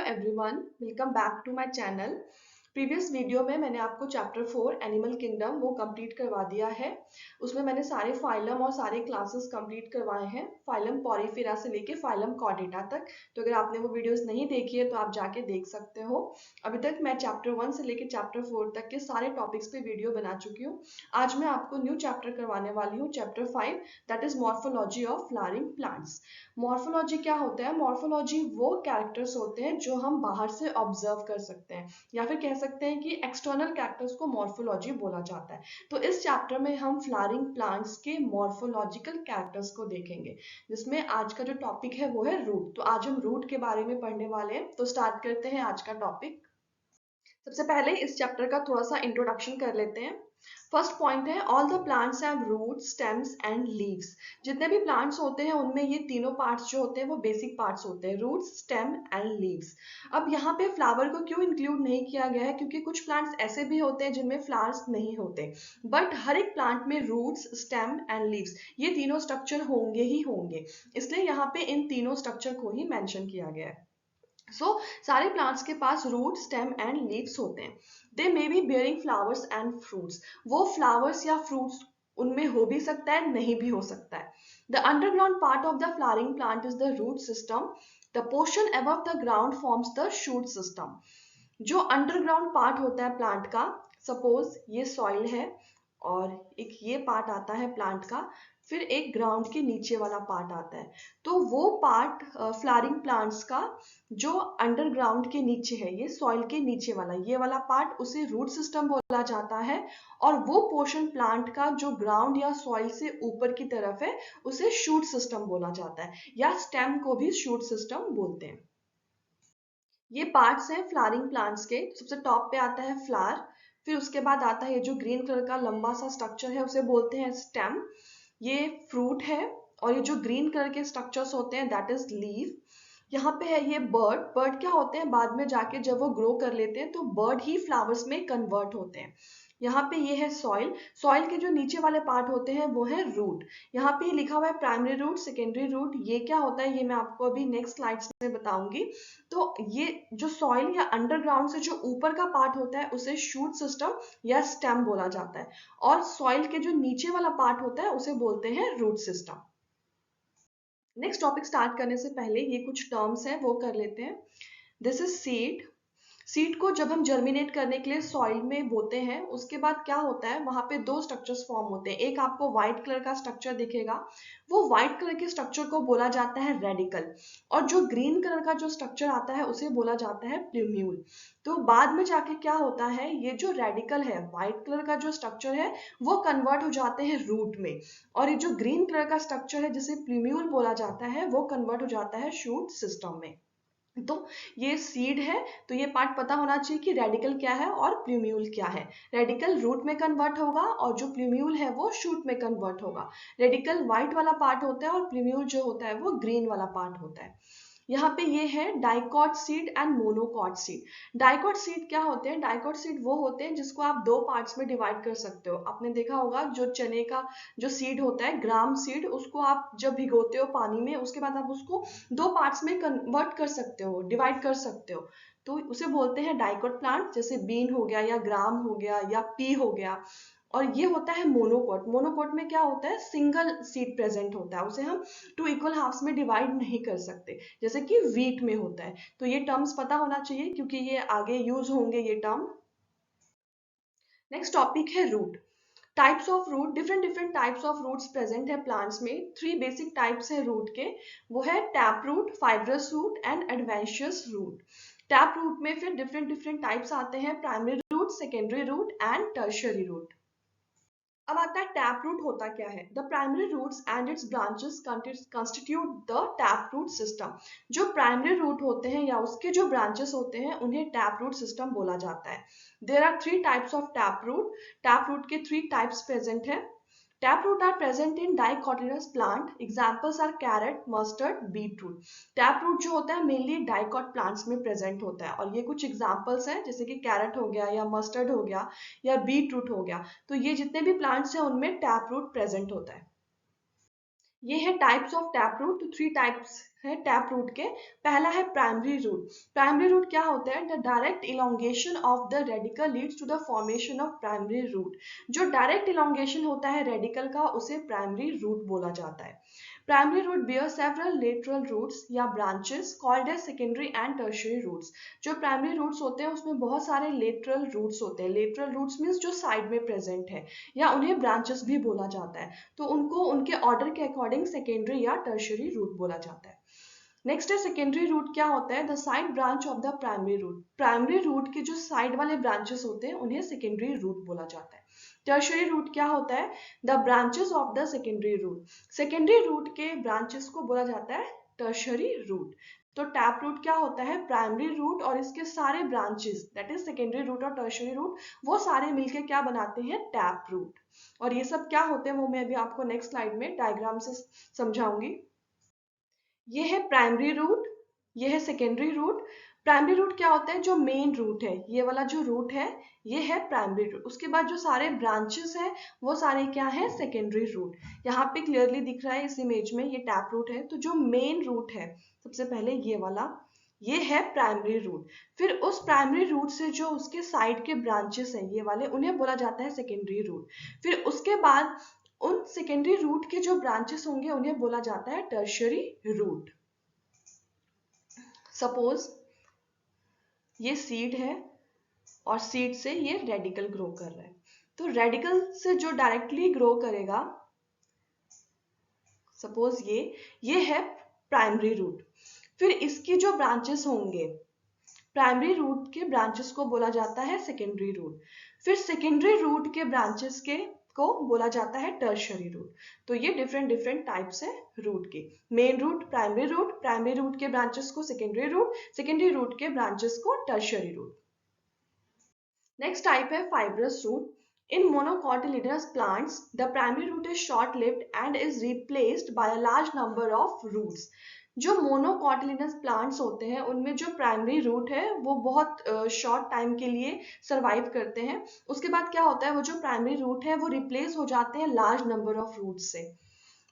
Everyone, welcome back to my channel. Previous video में मैंने आपको चैप्टर 4 एनिमल किंगडम वो कंप्लीट करवा दिया है। उसमें मैंने सारे फाइलम और सारे क्लासेस कंप्लीट करवाए हैं, फाइलम पॉरीफेरा से लेके फाइलम कॉर्डेटा तक। तो अगर आपने वो वीडियोस नहीं देखी है तो आप जाके देख सकते हो। अभी तक मैं चैप्टर 1 से लेके चैप्टर 4 तक के सारे टॉपिक्स पे वीडियो बना चुकी हूँ। आज मैं आपको न्यू चैप्टर करवाने वाली हूँ, chapter 5, that is morphology of flowering plants. Morphology क्या होता है? मॉर्फोलॉजी वो कैरेक्टर्स होते हैं जो हम बाहर से ऑब्जर्व कर सकते हैं, या फिर कह सकते हैं कि एक्सटर्नल कैरेक्टर्स को मॉर्फोलॉजी बोला जाता है। तो इस चैप्टर में हम फ्लावरिंग प्लांट्स के मॉर्फोलॉजिकल कैरेक्टर्स को देखेंगे, जिसमें आज का जो टॉपिक है वो है रूट। तो आज हम रूट के बारे में पढ़ने वाले हैं। तो स्टार्ट करते हैं आज का टॉपिक। सबसे पहले इस चैप्टर का थोड़ा सा इंट्रोडक्शन कर लेते हैं। फर्स्ट पॉइंट है, all the plants have roots, stems and leaves. जितने भी प्लांट्स होते हैं उनमें ये तीनों पार्ट्स जो होते हैं वो बेसिक पार्ट्स होते हैं, रूट्स, स्टेम एंड लीव्स। अब यहाँ पे फ्लावर को क्यों इंक्लूड नहीं किया गया है? क्योंकि कुछ प्लांट्स ऐसे भी होते हैं जिनमें फ्लावर्स नहीं होते, बट हर एक प्लांट में रूट्स, स्टेम एंड लीव्स ये तीनों स्ट्रक्चर होंगे ही होंगे, इसलिए यहाँ पे इन तीनों स्ट्रक्चर को ही मेंशन किया गया है। सारे प्लांट्स के पास रूट, स्टेम एंड लीव्स होते हैं। They may be bearing flowers and fruits. वो फ्लावर्स या फ्रूट्स उनमें हो भी सकता है, नहीं भी हो सकता है। The underground part of the flowering plant is the root system. The portion above the ground forms the shoot system. जो अंडरग्राउंड पार्ट होता है प्लांट का, सपोज ये सॉइल है और एक ये पार्ट आता है प्लांट का, फिर एक ग्राउंड के नीचे वाला पार्ट आता है। तो वो पार्ट फ्लावरिंग प्लांट्स का जो अंडरग्राउंड के नीचे है, ये सॉइल के नीचे वाला ये वाला पार्ट, उसे रूट सिस्टम बोला जाता है। और वो पोर्शन प्लांट का जो ग्राउंड या सॉइल से ऊपर की तरफ है उसे शूट सिस्टम बोला जाता है, या स्टेम को भी शूट सिस्टम बोलते हैं। ये पार्ट्स हैं फ्लावरिंग प्लांट्स के। सबसे टॉप पे आता है फ्लावर, फिर उसके बाद आता है ये जो ग्रीन कलर का लंबा सा स्ट्रक्चर है उसे बोलते हैं स्टेम, ये फ्रूट है। और ये जो ग्रीन कलर के स्ट्रक्चर्स होते हैं दैट इज लीव। यहाँ पे है ये बर्ड। बर्ड क्या होते हैं, बाद में जाके जब वो ग्रो कर लेते हैं तो बर्ड ही फ्लावर्स में कन्वर्ट होते हैं। यहाँ पे ये है सॉइल। सॉइल के जो नीचे वाले पार्ट होते हैं वो है रूट। यहाँ पे लिखा हुआ है प्राइमरी रूट, सेकेंडरी रूट। ये क्या होता है ये मैं आपको अभी नेक्स्ट स्लाइड्स में बताऊंगी। तो ये जो सॉइल या अंडरग्राउंड से जो ऊपर का पार्ट होता है उसे शूट सिस्टम या स्टेम बोला जाता है, और सॉइल के जो नीचे वाला पार्ट होता है उसे बोलते हैं root system. Next topic start करने से पहले ये कुछ टर्म्स हैं वो कर लेते हैं। This is seed. सीड को जब हम जर्मिनेट करने के लिए सॉइल में बोते हैं, उसके बाद क्या होता है, वहां पे दो स्ट्रक्चर्स फॉर्म होते हैं। एक आपको व्हाइट कलर का स्ट्रक्चर दिखेगा, वो व्हाइट कलर के स्ट्रक्चर को बोला जाता है रेडिकल। और जो ग्रीन कलर का जो स्ट्रक्चर आता है उसे बोला जाता है प्लूम्यूल। तो बाद में जाके क्या होता है, ये जो रेडिकल है, व्हाइट कलर का जो स्ट्रक्चर है, वो कन्वर्ट हो जाते हैं रूट में। और ये जो ग्रीन कलर का स्ट्रक्चर है जिसे प्लूम्यूल बोला जाता है, वो कन्वर्ट हो जाता है शूट सिस्टम में। तो ये सीड है, तो ये पार्ट पता होना चाहिए कि रेडिकल क्या है और प्लूम्यूल क्या है। रेडिकल रूट में कन्वर्ट होगा और जो प्लूम्यूल है वो शूट में कन्वर्ट होगा। रेडिकल व्हाइट वाला पार्ट होता है और प्लूम्यूल जो होता है वो ग्रीन वाला पार्ट होता है। यहाँ पे ये है dicot seed and monocot seed. Dicot seed क्या होते हैं? डाइकॉट सीड वो होते हैं जिसको आप दो पार्ट्स में डिवाइड कर सकते हो। आपने देखा होगा जो चने का जो सीड होता है, ग्राम सीड, उसको आप जब भिगोते हो पानी में, उसके बाद आप उसको दो पार्ट्स में कन्वर्ट कर सकते हो, डिवाइड कर सकते हो। तो उसे बोलते हैं डाइकॉट प्लांट, जैसे बीन हो गया या ग्राम हो गया या पी हो गया। और ये होता है मोनोकॉट। मोनोकॉट में क्या होता है, सिंगल सीड प्रेजेंट होता है, उसे हम टू इक्वल हाफ्स में डिवाइड नहीं कर सकते, जैसे कि वीट में होता है। तो ये टर्म्स पता होना चाहिए क्योंकि ये आगे यूज होंगे ये टर्म। नेक्स्ट टॉपिक है root. Types of root. Different different types of roots present है प्लांट्स में। थ्री बेसिक टाइप्स है रूट के, वो है tap root, fibrous root and adventitious root. Tap root में फिर डिफरेंट डिफरेंट टाइप्स आते हैं, primary root, secondary root and tertiary root. अब आता है टैप रूट होता क्या है। The primary roots and its branches constitute the tap root system. जो प्राइमरी रूट होते हैं या उसके जो ब्रांचेस होते हैं उन्हें टैप रूट सिस्टम बोला जाता है। There are three types of tap root. Tap root के थ्री टाइप्स प्रेजेंट है। Taproot are present in dicotyledonous plant. Examples are carrot, mustard, beetroot. Taproot जो होता है मेनली डाइकॉट प्लांट्स में प्रेजेंट होता है, और ये कुछ एग्जांपल्स हैं जैसे कि कैरेट हो गया या मस्टर्ड हो गया या बीटरूट हो गया। तो ये जितने भी प्लांट्स हैं उनमें टैपरूट प्रेजेंट होता है। ये है टाइप्स ऑफ टैप रूट। तो 3 टाइप्स है टैप रूट के। पहला है प्राइमरी रूट। प्राइमरी रूट क्या होता है? The direct elongation of the radicle leads to the formation of primary root. जो डायरेक्ट इलोंगेशन होता है रेडिकल का, उसे प्राइमरी रूट बोला जाता है। Primary root bear several lateral roots या branches called as secondary and tertiary roots। जो प्राइमरी रूट्स होते हैं उसमें बहुत सारे लेटरल रूट्स होते हैं। लेटरल रूट्स मीन्स जो साइड में प्रेजेंट है, या उन्हें ब्रांचेस भी बोला जाता है। तो उनको उनके ऑर्डर के अकॉर्डिंग सेकेंडरी या टर्शियरी रूट बोला जाता है। नेक्स्ट है सेकेंडरी रूट। क्या होता है? The side branch of the primary root. Primary root के जो साइड वाले ब्रांचेस होते हैं उन्हें सेकेंडरी रूट बोला जाता है। टर्शियरी रूट क्या होता है? The branches of the secondary root. Secondary root के ब्रांचेस को बोला जाता है टर्शियरी रूट। तो टैप रूट क्या होता है? प्राइमरी रूट और इसके सारे branches, that is secondary root और टर्शियरी रूट, वो सारे मिलके क्या बनाते हैं? Tap root. और ये सब क्या होते हैं वो मैं अभी आपको नेक्स्ट स्लाइड में डायग्राम से समझाऊंगी। ये है प्राइमरी रूट, ये है सेकेंडरी रूट। प्राइमरी रूट क्या होता है? जो मेन रूट है, ये वाला जो रूट है ये है प्राइमरी रूट। उसके बाद जो सारे ब्रांचेस हैं वो सारे क्या है? Secondary root. यहाँ पे क्लियरली दिख रहा है इस इमेज में, ये टैप रूट है। तो जो मेन रूट है सबसे पहले ये वाला, ये है प्राइमरी रूट। फिर उस प्राइमरी रूट से जो उसके साइड के ब्रांचेस हैं ये वाले, उन्हें बोला जाता है सेकेंडरी रूट। फिर उसके बाद उन सेकेंडरी रूट के जो ब्रांचेस होंगे उन्हें बोला जाता है टर्शियरी रूट। सपोज ये सीड है और सीड से ये रेडिकल ग्रो कर रहा है। तो रेडिकल से जो डायरेक्टली ग्रो करेगा, सपोज ये है प्राइमरी रूट। फिर इसकी जो ब्रांचेस होंगे, प्राइमरी रूट के ब्रांचेस को बोला जाता है सेकेंडरी रूट। फिर सेकेंडरी रूट के ब्रांचेस के को बोला जाता है टर्शियरी रूट। तो ये डिफरेंट डिफरेंट टाइप्स है रूट के। मेन रूट, प्राइमरी रूट के ब्रांचेस को सेकेंडरी रूट, सेकेंडरी रूट के ब्रांचेस को टर्शियरी रूट। नेक्स्ट टाइप है fibrous root. In monocotyledonous plants, the primary root is short-lived and is replaced by a large number of roots. जो monocotyledonous plants होते हैं उनमें जो primary root है वो बहुत शॉर्ट टाइम के लिए सरवाइव करते हैं। उसके बाद क्या होता है? वो जो प्राइमरी रूट है वो रिप्लेस हो जाते हैं लार्ज नंबर ऑफ रूट्स से।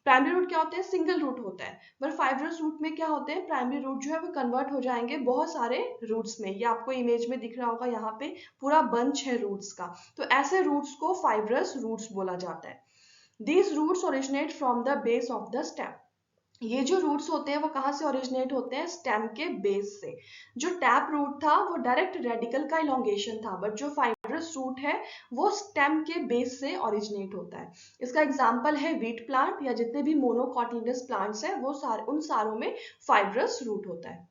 प्राइमरी रूट क्या होते हैं? सिंगल रूट होता है। पर फाइब्रस रूट में क्या होते हैं? प्राइमरी रूट जो है वो कन्वर्ट हो जाएंगे बहुत सारे रूट्स में। ये आपको इमेज में दिख रहा होगा, यहाँ पे पूरा बंच है रूट्स का। तो ऐसे रूट्स को फाइब्रस रूट्स बोला जाता है। These roots originate from the base of the stem. ये जो रूट्स होते हैं वो कहाँ से ओरिजिनेट होते हैं? स्टेम के बेस से। जो टैप रूट था वो डायरेक्ट रेडिकल का इलोंगेशन था, बट जो फाइब्रस रूट है वो स्टेम के बेस से ओरिजिनेट होता है। इसका एग्जांपल है व्हीट प्लांट, या जितने भी मोनोकॉटिलिडनस प्लांट्स हैं वो उन सारों में फाइब्रस रूट होता है।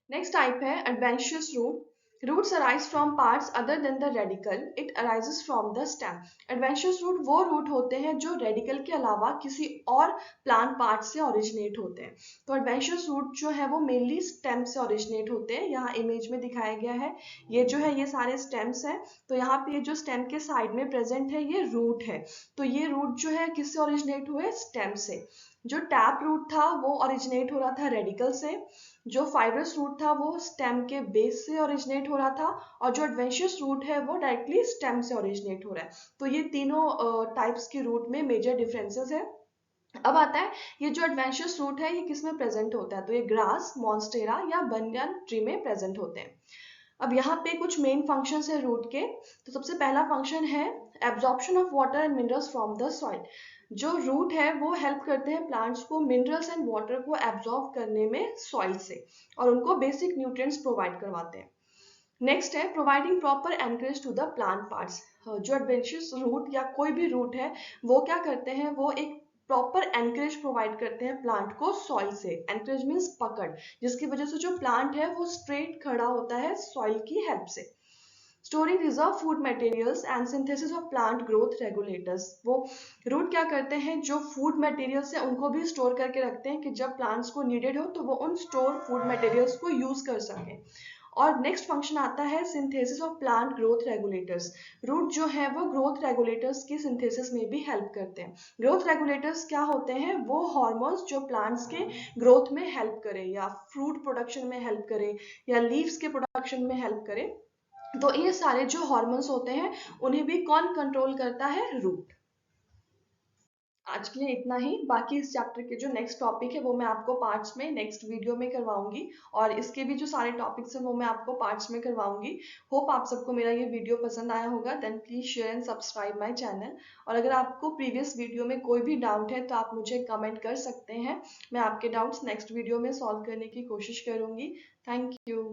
नेक्स्ट टाइप है adventitious root. Roots arise from parts other than the radicle. It arises from the stem. Adventitious root वो रूट होते हैं जो रेडिकल के अलावा किसी और प्लांट पार्ट से ओरिजिनेट होते हैं। तो एडवेंशियस रूट जो है वो मेनली स्टेम से ओरिजिनेट होते हैं। यहाँ इमेज में दिखाया गया है, ये जो है ये सारे स्टेम्स हैं। तो यहाँ पे जो स्टेम के साइड में प्रेजेंट है ये रूट है। तो ये रूट जो है किससे ओरिजिनेट हुए? स्टेम से। जो टैप रूट था वो ओरिजिनेट हो रहा था रेडिकल से। जो फाइब्रस रूट था वो स्टेम के बेस से ओरिजिनेट हो रहा था। और जो एडवेंशियस रूट है वो डायरेक्टली स्टेम से ओरिजिनेट हो रहा है। तो ये तीनों टाइप्स की रूट में मेजर डिफरेंसेस है। अब आता है ये जो एडवेंशियस रूट है ये किस में प्रेजेंट होता है? तो ये ग्रास, मॉन्स्टेरा या बनियन ट्री में प्रेजेंट होते हैं। अब यहाँ पे कुछ मेन फंक्शंस है रूट के। तो सबसे पहला फंक्शन है absorption of water and minerals from the soil. जो रूट है वो हेल्प करते हैं प्लांट्स को मिनरल्स एंड वाटर को एब्जॉर्ब करने में सॉइल से, और उनको बेसिक न्यूट्रिएंट्स प्रोवाइड करवाते हैं। नेक्स्ट है providing proper anchorage to the plant parts. जो एडवेंशियस रूट या कोई भी रूट है वो क्या करते हैं? वो एक प्रॉपर एनकरेज प्रोवाइड करते हैं प्लांट को सॉइल से। एनकरेज मीन्स पकड़, जिसकी वजह से जो प्लांट है वो स्ट्रेट खड़ा होता है सॉइल की हेल्प से। Storing reserve food materials and synthesis of plant growth regulators. वो रूट क्या करते हैं? जो फूड मटेरियल्स है उनको भी स्टोर करके रखते हैं कि जब प्लांट्स को नीडेड हो तो वो उन स्टोर फूड मटेरियल्स को यूज कर सकें। और नेक्स्ट फंक्शन आता है synthesis of plant growth regulators. Root जो है वो ग्रोथ रेगुलेटर्स की सिंथेसिस में भी हेल्प करते हैं। ग्रोथ रेगुलेटर्स क्या होते हैं? वो हार्मोन्स जो प्लांट्स के ग्रोथ में हेल्प करे, या फ्रूट प्रोडक्शन में हेल्प करे, या लीव्स के प्रोडक्शन में हेल्प करे। तो ये सारे जो हार्मोन्स होते हैं उन्हें भी कौन कंट्रोल करता है? रूट। आज के लिए इतना ही। बाकी इस चैप्टर के जो नेक्स्ट टॉपिक है वो मैं आपको पार्ट्स में नेक्स्ट वीडियो में करवाऊंगी, और इसके भी जो सारे टॉपिक्स हैं वो मैं आपको पार्ट्स में करवाऊंगी। होप आप सबको मेरा ये वीडियो पसंद आया होगा। Then please share and subscribe my channel. और अगर आपको प्रीवियस वीडियो में कोई भी डाउट है तो आप मुझे कमेंट कर सकते हैं। मैं आपके डाउट्स नेक्स्ट वीडियो में सॉल्व करने की कोशिश करूंगी। Thank you.